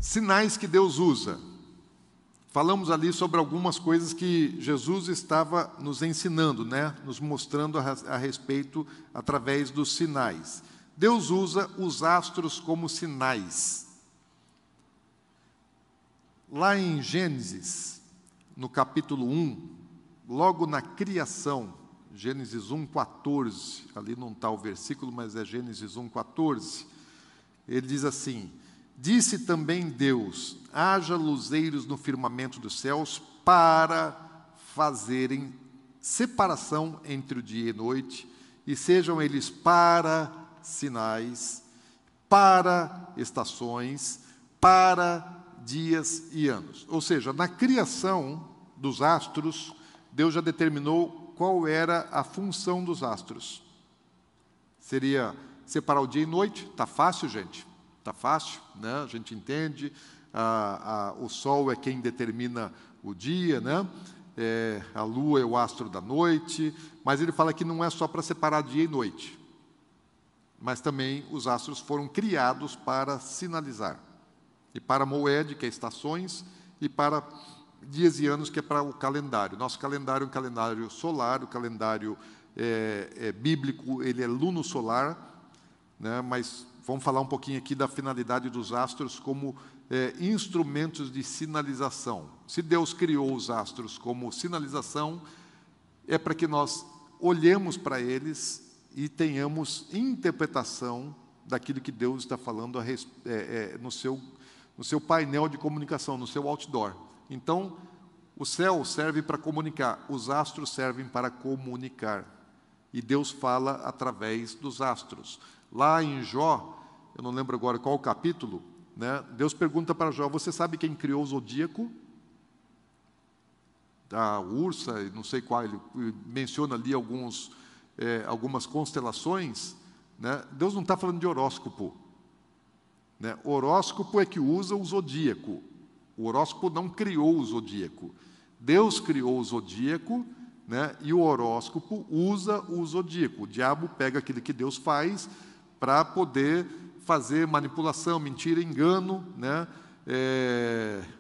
Sinais que Deus usa. Falamos ali sobre algumas coisas que Jesus estava nos ensinando, né? Nos mostrando a respeito através dos sinais. Deus usa os astros como sinais. Lá em Gênesis, no capítulo 1, logo na criação, Gênesis 1:14, ali não está o versículo, mas é Gênesis 1:14, ele diz assim: disse também Deus, haja luzeiros no firmamento dos céus para fazerem separação entre o dia e noite, e sejam eles para sinais, para estações, para dias e anos. Ou seja, na criação dos astros, Deus já determinou qual era a função dos astros. Seria separar o dia e noite. Está fácil, gente? Está fácil, né? A gente entende. O Sol é quem determina o dia, né? A Lua é o astro da noite. Mas ele fala que não é só para separar dia e noite. Mas também os astros foram criados para sinalizar. E para Moed, que é estações, e para dias e anos, que é para o calendário. Nosso calendário é um calendário solar, o calendário bíblico, ele é luno-solar, né? Mas vamos falar um pouquinho aqui da finalidade dos astros como instrumentos de sinalização. Se Deus criou os astros como sinalização, é para que nós olhemos para eles e tenhamos interpretação daquilo que Deus está falando no seu painel de comunicação, no seu outdoor. Então, o céu serve para comunicar, os astros servem para comunicar. E Deus fala através dos astros. Lá em Jó, eu não lembro agora qual o capítulo, né? Deus pergunta para Jó, você sabe quem criou o zodíaco? A Ursa, não sei qual, ele menciona ali algumas constelações, né? Deus não está falando de horóscopo. Né? O horóscopo é que usa o zodíaco. O horóscopo não criou o zodíaco. Deus criou o zodíaco, né? E o horóscopo usa o zodíaco. O diabo pega aquilo que Deus faz para poder fazer manipulação, mentira, engano, né?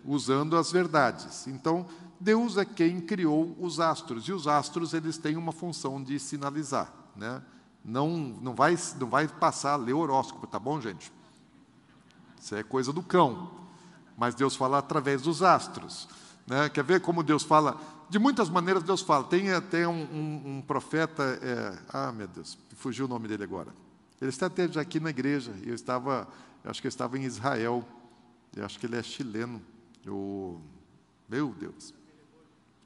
Usando as verdades. Então, Deus é quem criou os astros. E os astros, eles têm uma função de sinalizar. Né? Não vai passar a ler o horóscopo, tá bom, gente? Isso é coisa do cão. Mas Deus fala através dos astros. Né? Quer ver como Deus fala? De muitas maneiras Deus fala. Tem até um profeta... meu Deus, fugiu o nome dele agora. Ele está até já aqui na igreja. Eu acho que eu estava em Israel. Eu acho que ele é chileno. Meu Deus.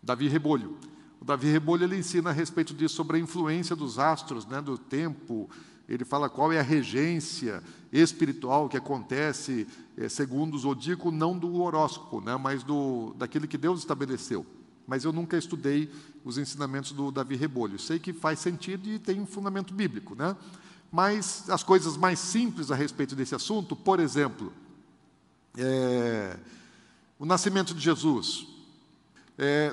Davi Rebolho. O Davi Rebolho, ele ensina a respeito disso, sobre a influência dos astros, né, do tempo. Ele fala qual é a regência espiritual que acontece segundo o zodíaco, não do horóscopo, né, mas daquilo que Deus estabeleceu. Mas eu nunca estudei os ensinamentos do Davi Rebolho. Sei que faz sentido e tem um fundamento bíblico. Né? Mas as coisas mais simples a respeito desse assunto, por exemplo, o nascimento de Jesus.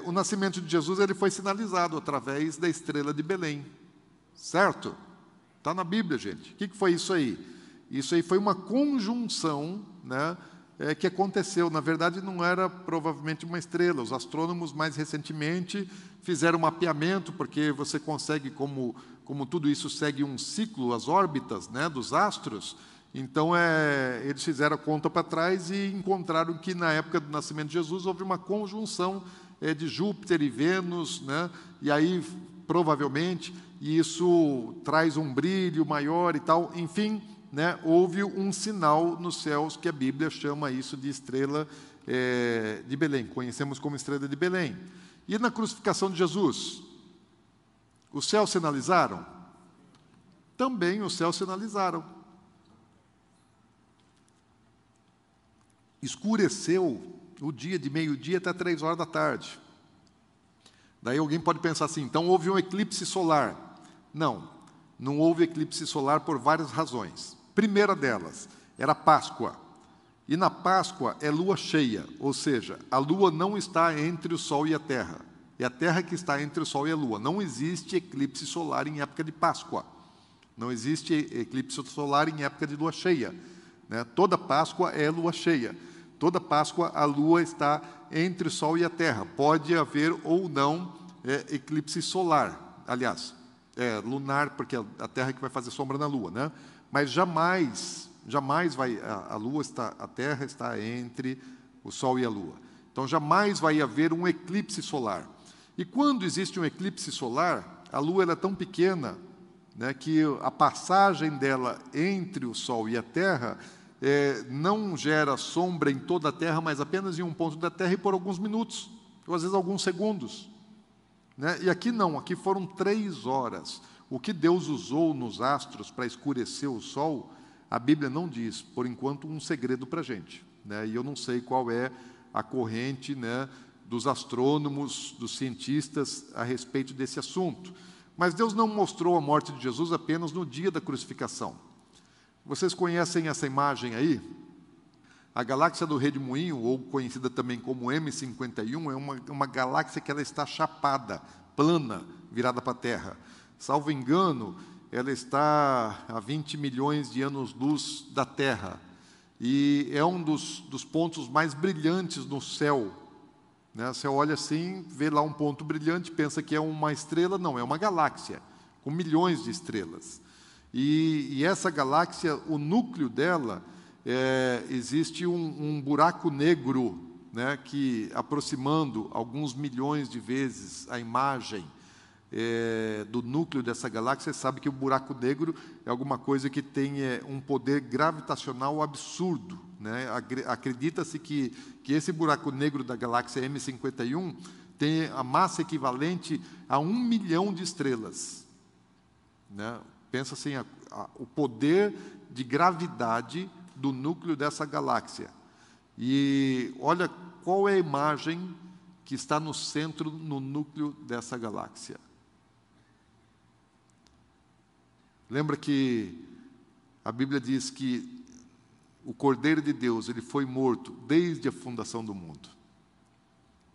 O nascimento de Jesus, ele foi sinalizado através da estrela de Belém. Certo? Está na Bíblia, gente. O que foi isso aí? Isso aí foi uma conjunção, né, que aconteceu. Na verdade, não era provavelmente uma estrela. Os astrônomos, mais recentemente, fizeram um mapeamento, porque você consegue, como tudo isso segue um ciclo, as órbitas, né, dos astros. Então, eles fizeram a conta para trás e encontraram que, na época do nascimento de Jesus, houve uma conjunção de Júpiter e Vênus, né, e aí, provavelmente, isso traz um brilho maior e tal. Enfim, né, houve um sinal nos céus que a Bíblia chama isso de estrela de Belém. Conhecemos como estrela de Belém. E na crucificação de Jesus, os céus sinalizaram? Também os céus sinalizaram. Escureceu o dia de meio-dia até 3 horas da tarde. Daí alguém pode pensar assim, então houve um eclipse solar. Não houve eclipse solar por várias razões. Primeira delas, era Páscoa. E na Páscoa é lua cheia, ou seja, a lua não está entre o sol e a terra. É a terra que está entre o sol e a lua. Não existe eclipse solar em época de Páscoa. Não existe eclipse solar em época de lua cheia. Né? Toda Páscoa é lua cheia. toda Páscoa a lua está entre o Sol e a Terra. Pode haver ou não eclipse solar, aliás, lunar, porque a Terra é que vai fazer sombra na lua, né? Mas jamais vai, a Terra está entre o Sol e a Lua. Então, jamais vai haver um eclipse solar. E quando existe um eclipse solar, a Lua ela é tão pequena, né, que a passagem dela entre o Sol e a Terra não gera sombra em toda a Terra, mas apenas em um ponto da Terra e por alguns minutos, ou às vezes alguns segundos, né? E aqui não, aqui foram 3 horas. O que Deus usou nos astros para escurecer o Sol, a Bíblia não diz, por enquanto, um segredo para a gente, né? E eu não sei qual é a corrente, né, dos astrônomos, dos cientistas a respeito desse assunto. Mas Deus não mostrou a morte de Jesus apenas no dia da crucificação. Vocês conhecem essa imagem aí? A galáxia do Redemoinho, ou conhecida também como M51, é uma galáxia que ela está chapada, plana, virada para a Terra. Salvo engano, ela está a 20 milhões de anos-luz da Terra. E é um dos pontos mais brilhantes no céu, né? Você olha assim, vê lá um ponto brilhante, pensa que é uma estrela. Não, é uma galáxia, com milhões de estrelas. E essa galáxia, o núcleo dela, existe um buraco negro, né, que, aproximando alguns milhões de vezes a imagem do núcleo dessa galáxia, você sabe que o buraco negro é alguma coisa que tem um poder gravitacional absurdo, né? Acredita-se que esse buraco negro da galáxia M51 tem a massa equivalente a 1 milhão de estrelas, né? Pensa assim, o poder de gravidade do núcleo dessa galáxia. E olha qual é a imagem que está no centro, no núcleo dessa galáxia. Lembra que a Bíblia diz que o Cordeiro de Deus, ele foi morto desde a fundação do mundo.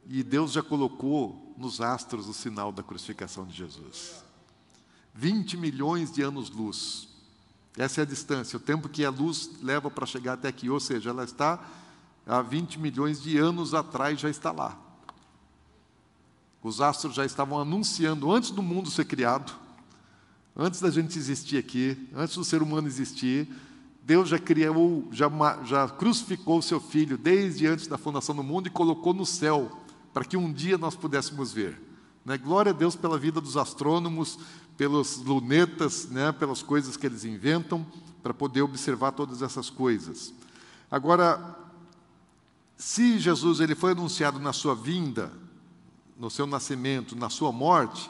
E Deus já colocou nos astros o sinal da crucificação de Jesus. 20 milhões de anos-luz. Essa é a distância, o tempo que a luz leva para chegar até aqui. Ou seja, ela está há 20 milhões de anos atrás, já está lá. Os astros já estavam anunciando, antes do mundo ser criado, antes da gente existir aqui, antes do ser humano existir, Deus já criou, já crucificou o seu Filho desde antes da fundação do mundo e colocou no céu, para que um dia nós pudéssemos ver. Né? Glória a Deus pela vida dos astrônomos, pelos lunetas, né? Pelas coisas que eles inventam, para poder observar todas essas coisas. Agora, se Jesus ele foi anunciado na sua vinda, no seu nascimento, na sua morte,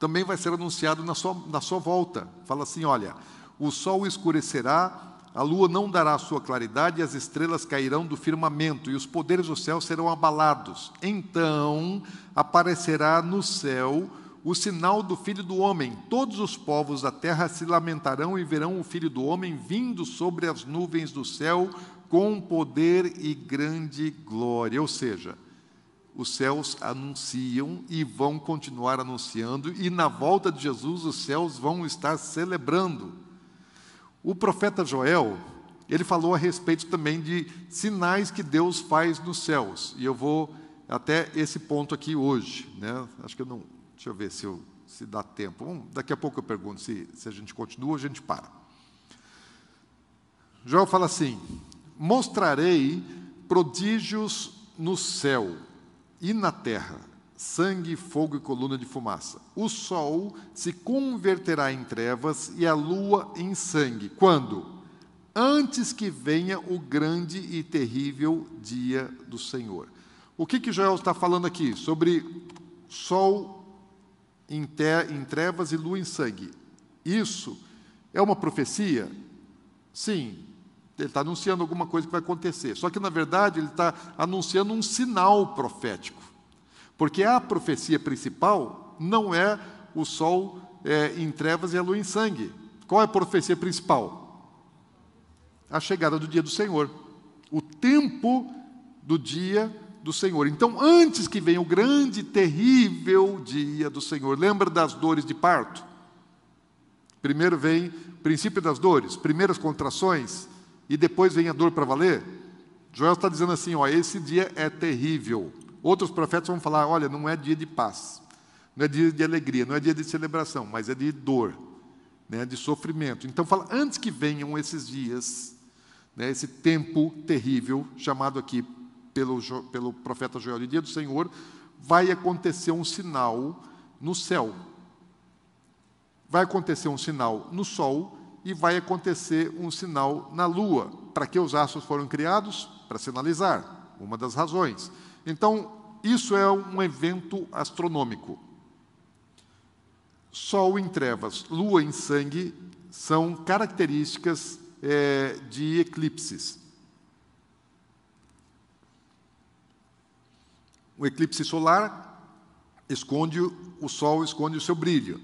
também vai ser anunciado na sua volta. Fala assim, olha, o sol escurecerá, a lua não dará a sua claridade, e as estrelas cairão do firmamento, e os poderes do céu serão abalados. Então aparecerá no céu o sinal do Filho do Homem. Todos os povos da terra se lamentarão e verão o Filho do Homem vindo sobre as nuvens do céu com poder e grande glória. Ou seja, os céus anunciam e vão continuar anunciando, e na volta de Jesus os céus vão estar celebrando. O profeta Joel, ele falou a respeito também de sinais que Deus faz nos céus, e eu vou até esse ponto aqui hoje, né? Acho que eu não... Deixa eu ver se dá tempo. Bom, daqui a pouco eu pergunto se a gente continua ou a gente para. Joel fala assim, mostrarei prodígios no céu e na terra, sangue, fogo e coluna de fumaça. O sol se converterá em trevas e a lua em sangue. Quando? Antes que venha o grande e terrível dia do Senhor. O que Joel está falando aqui? Sobre sol em trevas e lua em sangue. Isso é uma profecia? Sim. Ele está anunciando alguma coisa que vai acontecer. Só que, na verdade, ele está anunciando um sinal profético. Porque a profecia principal não é o sol em trevas e a lua em sangue. Qual é a profecia principal? A chegada do dia do Senhor. O tempo do dia do Senhor. Então, antes que venha o grande e terrível dia do Senhor, lembra das dores de parto? Primeiro vem o princípio das dores, primeiras contrações, e depois vem a dor para valer. Joel está dizendo assim, ó, esse dia é terrível. Outros profetas vão falar, olha, não é dia de paz, não é dia de alegria, não é dia de celebração, mas é dia de dor, né, de sofrimento. Então fala, antes que venham esses dias, né, esse tempo terrível, chamado aqui pelo profeta Joel de dia do Senhor, vai acontecer um sinal no céu. Vai acontecer um sinal no sol e vai acontecer um sinal na lua. Para que os astros foram criados? Para sinalizar, uma das razões. Então, isso é um evento astronômico. Sol em trevas, lua em sangue, são características de eclipses. O eclipse solar esconde o sol, esconde o seu brilho.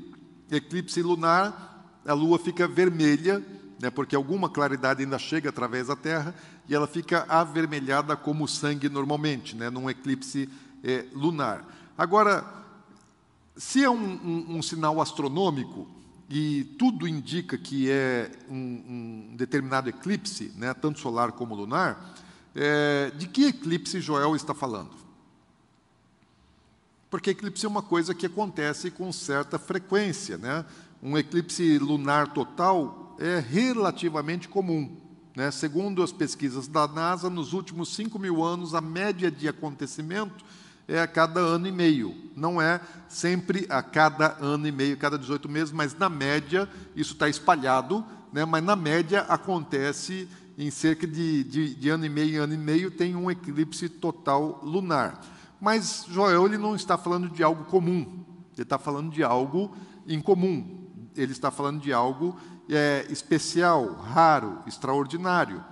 Eclipse lunar, a lua fica vermelha, né, porque alguma claridade ainda chega através da Terra, e ela fica avermelhada como o sangue normalmente, né, num eclipse lunar. Agora, se é um sinal astronômico, e tudo indica que é um determinado eclipse, né, tanto solar como lunar, de que eclipse Joel está falando? Porque eclipse é uma coisa que acontece com certa frequência, né? Um eclipse lunar total é relativamente comum, né? Segundo as pesquisas da NASA, nos últimos 5.000 anos, a média de acontecimento é a cada ano e meio. Não é sempre a cada ano e meio, cada 18 meses, mas na média, isso está espalhado, né? Mas na média acontece em cerca de ano e meio, tem um eclipse total lunar. Mas Joel ele não está falando de algo comum, ele está falando de algo incomum, ele está falando de algo especial, raro, extraordinário.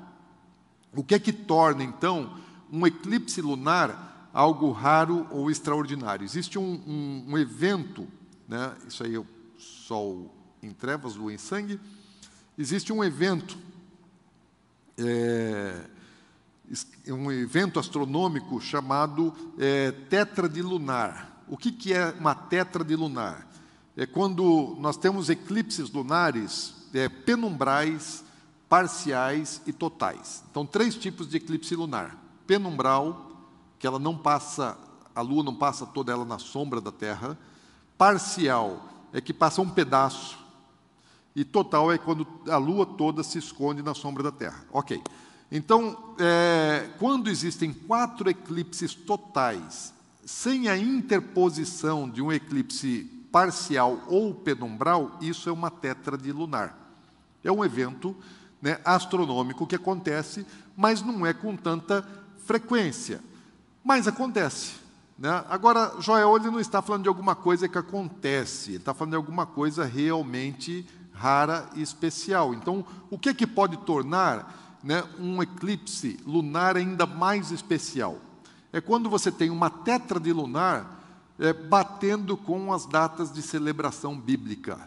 O que é que torna, então, um eclipse lunar algo raro ou extraordinário? Existe um evento, né? Isso aí é o sol em trevas, lua em sangue. Existe um evento, um evento astronômico chamado tétrade lunar. O que é uma tétrade lunar? É quando nós temos eclipses lunares penumbrais, parciais e totais. Então, 3 tipos de eclipse lunar. Penumbral, que ela não passa, a lua não passa toda ela na sombra da Terra. Parcial, é que passa um pedaço. E total é quando a lua toda se esconde na sombra da Terra. Ok. Então, quando existem 4 eclipses totais, sem a interposição de um eclipse parcial ou penumbral, isso é uma tétrade lunar. É um evento, né, astronômico que acontece, mas não é com tanta frequência. Mas acontece, né? Agora, Joel ele não está falando de alguma coisa que acontece, ele está falando de alguma coisa realmente rara e especial. Então, o que é que pode tornar, né, um eclipse lunar ainda mais especial? É quando você tem uma tétrade lunar batendo com as datas de celebração bíblica.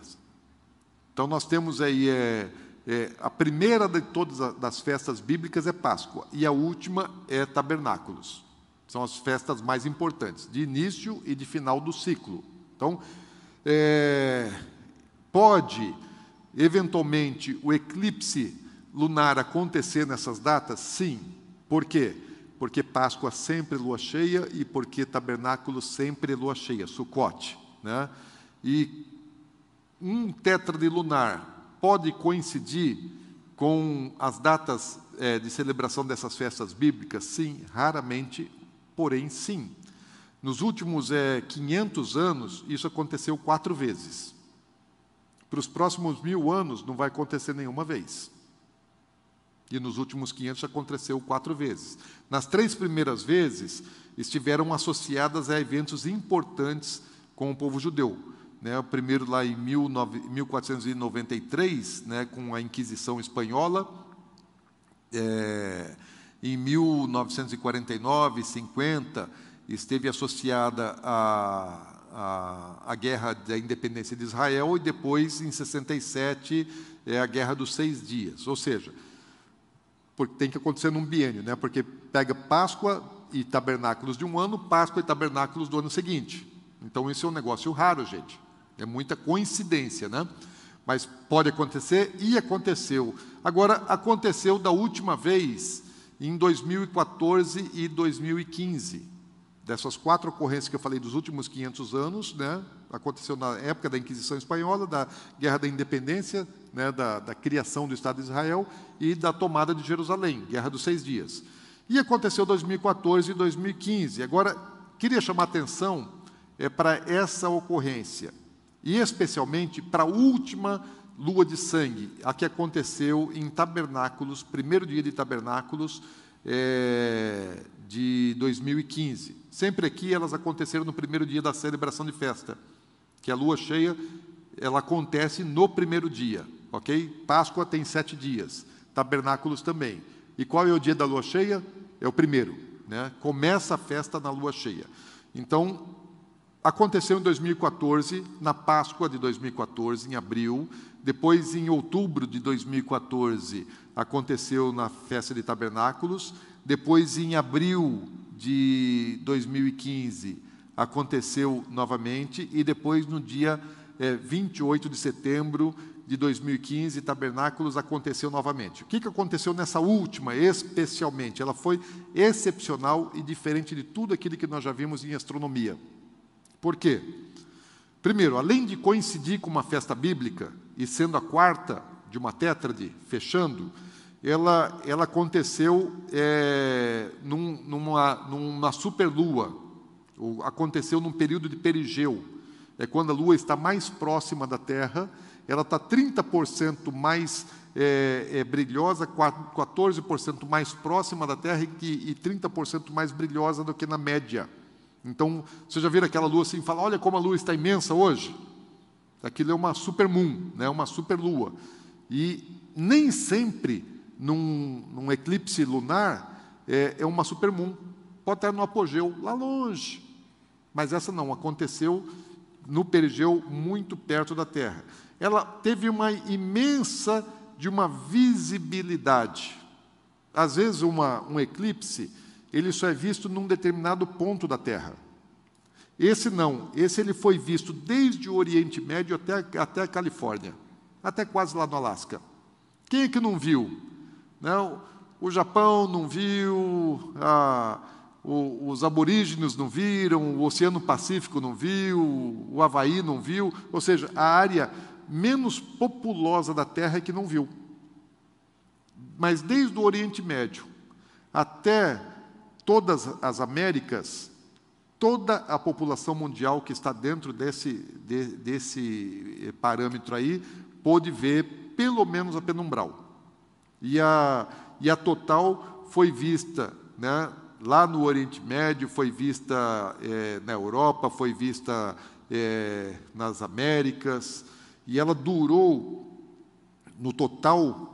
Então, nós temos aí a primeira de todas as festas bíblicas é Páscoa, e a última é Tabernáculos. São as festas mais importantes, de início e de final do ciclo. Então, pode, eventualmente, o eclipse lunar acontecer nessas datas? Sim. Por quê? Porque Páscoa sempre é lua cheia e porque Tabernáculo sempre é lua cheia, Sucote, né? E um tétrade lunar pode coincidir com as datas de celebração dessas festas bíblicas? Sim, raramente, porém sim. Nos últimos 500 anos, isso aconteceu 4 vezes. Para os próximos 1000 anos, não vai acontecer nenhuma vez. E nos últimos 500 aconteceu 4 vezes. Nas 3 primeiras vezes, estiveram associadas a eventos importantes com o povo judeu. Né, o primeiro lá em 1493, né, com a Inquisição Espanhola. Em 1949, 50, esteve associada à Guerra da Independência de Israel, e depois, em 67, a Guerra dos 6 Dias. Ou seja, porque tem que acontecer num biênio, né? Porque pega Páscoa e Tabernáculos de um ano, Páscoa e Tabernáculos do ano seguinte. Então, isso é um negócio raro, gente. É muita coincidência, né? Mas pode acontecer, e aconteceu. Agora, aconteceu da última vez em 2014 e 2015. Dessas 4 ocorrências que eu falei dos últimos 500 anos, né, aconteceu na época da Inquisição Espanhola, da Guerra da Independência, né, da criação do Estado de Israel e da tomada de Jerusalém, Guerra dos 6 Dias. E aconteceu 2014 e 2015. Agora, queria chamar a atenção para essa ocorrência, e especialmente para a última lua de sangue, a que aconteceu em Tabernáculos, primeiro dia de Tabernáculos, de 2015. Sempre aqui elas aconteceram no primeiro dia da celebração de festa, que a lua cheia, ela acontece no primeiro dia, ok? Páscoa tem 7 dias, Tabernáculos também. E qual é o dia da lua cheia? É o primeiro, né? Começa a festa na lua cheia. Então, aconteceu em 2014, na Páscoa de 2014, em abril. Depois, em outubro de 2014, aconteceu na festa de Tabernáculos. Depois, em abril de 2015, aconteceu novamente. E depois, no dia 28 de setembro de 2015, Tabernáculos aconteceu novamente. O que aconteceu nessa última, especialmente? Ela foi excepcional e diferente de tudo aquilo que nós já vimos em astronomia. Por quê? Primeiro, além de coincidir com uma festa bíblica, e sendo a 4ª de uma tétrade, fechando, ela aconteceu numa superlua, aconteceu num período de perigeu, é quando a Lua está mais próxima da Terra, ela está 30% mais brilhosa, 14% mais próxima da Terra e 30% mais brilhosa do que na média. Então, vocês já viram aquela lua assim e falam, olha como a lua está imensa hoje? Aquilo é uma supermoon, né? Uma superlua. E nem sempre, num eclipse lunar, é uma supermoon. Pode estar no apogeu, lá longe. Mas essa não, aconteceu no perigeu, muito perto da Terra. Ela teve uma imensa de uma visibilidade. Às vezes, um eclipse, ele só é visto num determinado ponto da Terra. Esse não, esse ele foi visto desde o Oriente Médio até a Califórnia, até quase lá no Alasca. Quem é que não viu? Não, o Japão não viu, os aborígenes não viram, o Oceano Pacífico não viu, o Havaí não viu, ou seja, a área menos populosa da Terra é que não viu. Mas desde o Oriente Médio até todas as Américas, toda a população mundial que está dentro desse parâmetro aí, pôde ver pelo menos a penumbral. E a total foi vista, né, lá no Oriente Médio, foi vista na Europa, foi vista nas Américas, e ela durou, no total,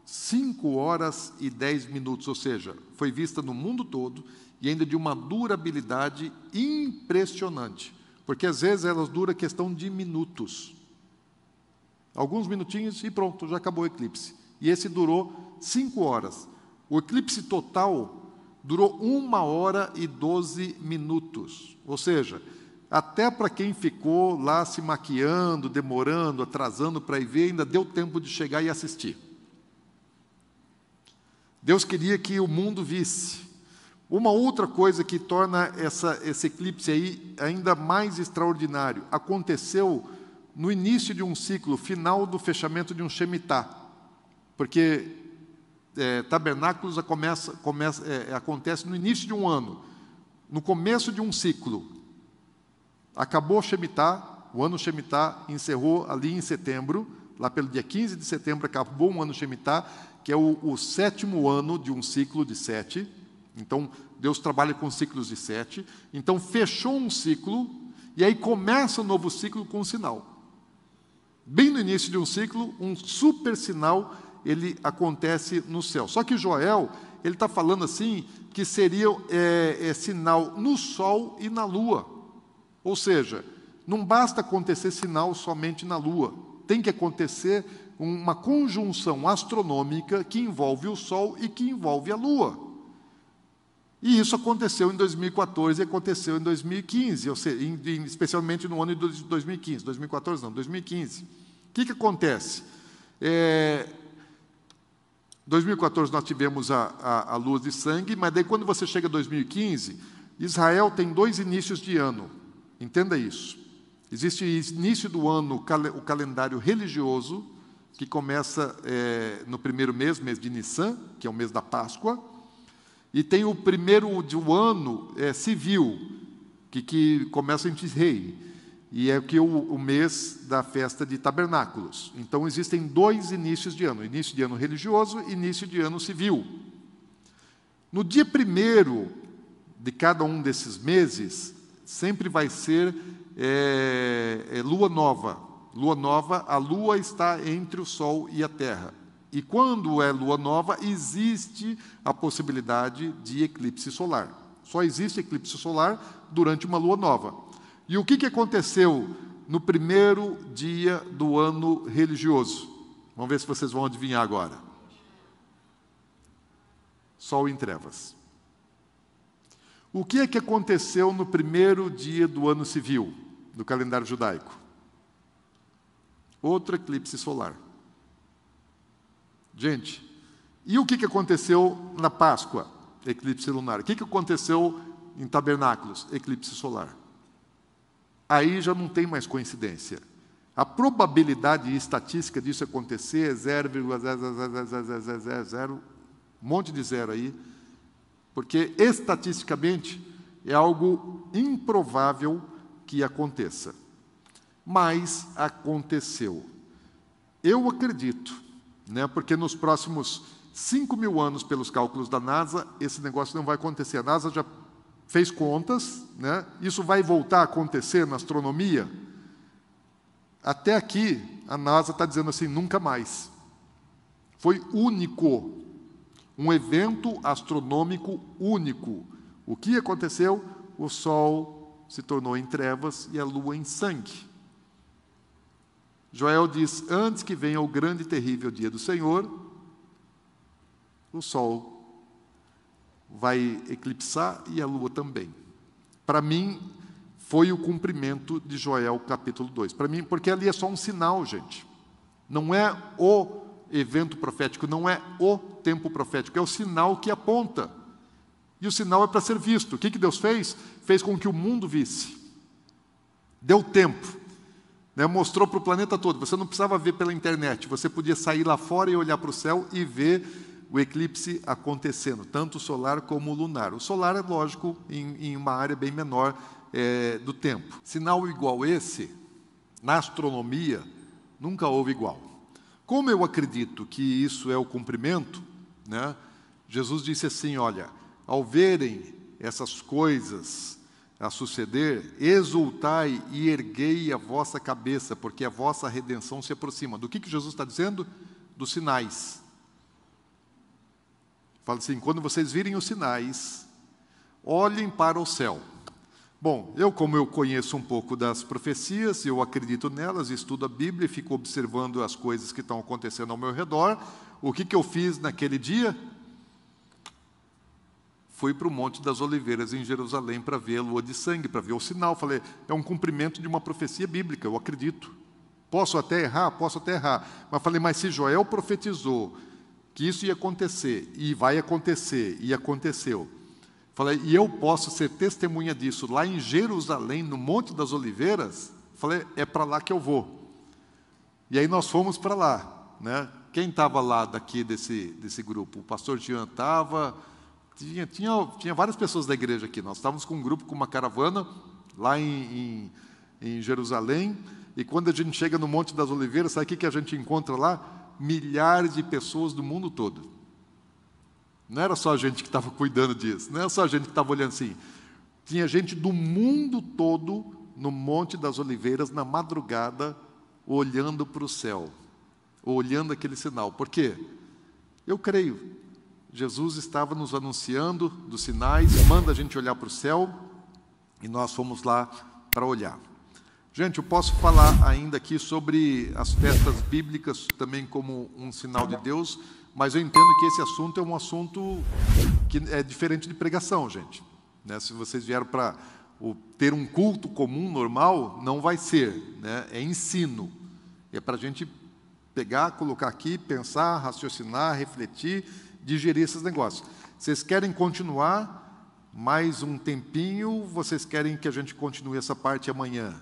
5 horas e 10 minutos, ou seja, foi vista no mundo todo e ainda de uma durabilidade impressionante, porque às vezes elas duram questão de minutos. Alguns minutinhos e pronto, já acabou o eclipse. E esse durou 5 horas. O eclipse total durou 1 hora e 12 minutos, ou seja, até para quem ficou lá se maquiando, demorando, atrasando para ir ver, ainda deu tempo de chegar e assistir. Deus queria que o mundo visse. Uma outra coisa que torna esse eclipse aí ainda mais extraordinário, aconteceu no início de um ciclo, final do fechamento de um Shemitah, porque Tabernáculos acontece no início de um ano, no começo de um ciclo. Acabou o Shemitah, o ano Shemitah encerrou ali em setembro, lá pelo dia 15 de setembro acabou um ano Shemitah, que é o 7º ano de um ciclo de 7. Então, Deus trabalha com ciclos de 7. Então, fechou um ciclo, e aí começa um novo ciclo com um sinal. Bem no início de um ciclo, um super sinal, ele acontece no céu. Só que Joel, ele está falando assim, que seria sinal no Sol e na Lua. Ou seja, não basta acontecer sinal somente na Lua. Tem que acontecer uma conjunção astronômica que envolve o Sol e que envolve a Lua. E isso aconteceu em 2014 e aconteceu em 2015, ou seja, especialmente no ano de 2015. 2014 não, 2015. O que acontece? 2014 nós tivemos a lua de sangue, mas daí quando você chega a 2015, Israel tem 2 inícios de ano. Entenda isso. Existe início do ano, o calendário religioso, que começa no primeiro mês de Nissan, que é o mês da Páscoa, e tem o primeiro do ano civil, que começa em Tisrei, e é o mês da festa de tabernáculos. Então, existem 2 inícios de ano: início de ano religioso e início de ano civil. No dia 1º de cada um desses meses, sempre vai ser lua nova. Lua nova, a lua está entre o sol e a terra. E quando é lua nova, existe a possibilidade de eclipse solar. Só existe eclipse solar durante uma lua nova. E o que aconteceu no primeiro dia do ano religioso? Vamos ver se vocês vão adivinhar agora. Sol em trevas. O que aconteceu no primeiro dia do ano civil, do calendário judaico? Outro eclipse solar. Gente, e o que aconteceu na Páscoa? Eclipse lunar. O que aconteceu em Tabernáculos? Eclipse solar. Aí já não tem mais coincidência. A probabilidade estatística disso acontecer é 0,00000, um monte de zero aí, porque estatisticamente é algo improvável que aconteça. Mas aconteceu. Eu acredito, porque nos próximos 5.000 anos, pelos cálculos da NASA, esse negócio não vai acontecer. A NASA já fez contas, isso vai voltar a acontecer na astronomia? Até aqui, a NASA está dizendo assim, nunca mais. Foi único, um evento astronômico único. O que aconteceu? O Sol se tornou em trevas e a Lua em sangue. Joel diz, antes que venha o grande e terrível dia do Senhor, o Sol vai eclipsar e a lua também. Para mim, foi o cumprimento de Joel, capítulo 2. Para mim, porque ali é só um sinal, gente. Não é o evento profético, não é o tempo profético, é o sinal que aponta. E o sinal é para ser visto. O que Deus fez? Fez com que o mundo visse. Deu tempo. Mostrou para o planeta todo. Você não precisava ver pela internet, você podia sair lá fora e olhar para o céu e ver o eclipse acontecendo, tanto o solar como o lunar. O solar é lógico em uma área bem menor do tempo. Sinal igual esse, na astronomia, nunca houve igual. Como eu acredito que isso é o cumprimento, Jesus disse assim, olha, ao verem essas coisas a suceder, exultai e erguei a vossa cabeça, porque a vossa redenção se aproxima. Do que Jesus está dizendo? Dos sinais. Fala assim, quando vocês virem os sinais, olhem para o céu. Bom, como eu conheço um pouco das profecias, eu acredito nelas, estudo a Bíblia e fico observando as coisas que estão acontecendo ao meu redor. O que eu fiz naquele dia? Fui para o Monte das Oliveiras, em Jerusalém, para ver a lua de sangue, para ver o sinal. Falei, é um cumprimento de uma profecia bíblica, eu acredito. Posso até errar? Posso até errar. Mas falei, mas se Joel profetizou que isso ia acontecer, e vai acontecer, e aconteceu. Falei, e eu posso ser testemunha disso lá em Jerusalém, no Monte das Oliveiras? Falei, é para lá que eu vou. E aí nós fomos para lá. Quem estava lá daqui desse grupo? O pastor Jean estava, tinha várias pessoas da igreja aqui. Nós estávamos com um grupo, com uma caravana, lá em Jerusalém, e quando a gente chega no Monte das Oliveiras, sabe o que a gente encontra lá? Milhares de pessoas do mundo todo. Não era só a gente que estava cuidando disso, não era só a gente que estava olhando assim. Tinha gente do mundo todo no Monte das Oliveiras, na madrugada, olhando para o céu, olhando aquele sinal. Por quê? Eu creio. Jesus estava nos anunciando dos sinais, manda a gente olhar para o céu, e nós fomos lá para olhar. Gente, eu posso falar ainda aqui sobre as festas bíblicas também como um sinal de Deus, mas eu entendo que esse assunto é um assunto que é diferente de pregação, gente. Se vocês vieram para ter um culto comum, normal, não vai ser. É ensino. É para a gente pegar, colocar aqui, pensar, raciocinar, refletir, digerir esses negócios. Vocês querem continuar mais um tempinho? Vocês querem que a gente continue essa parte amanhã?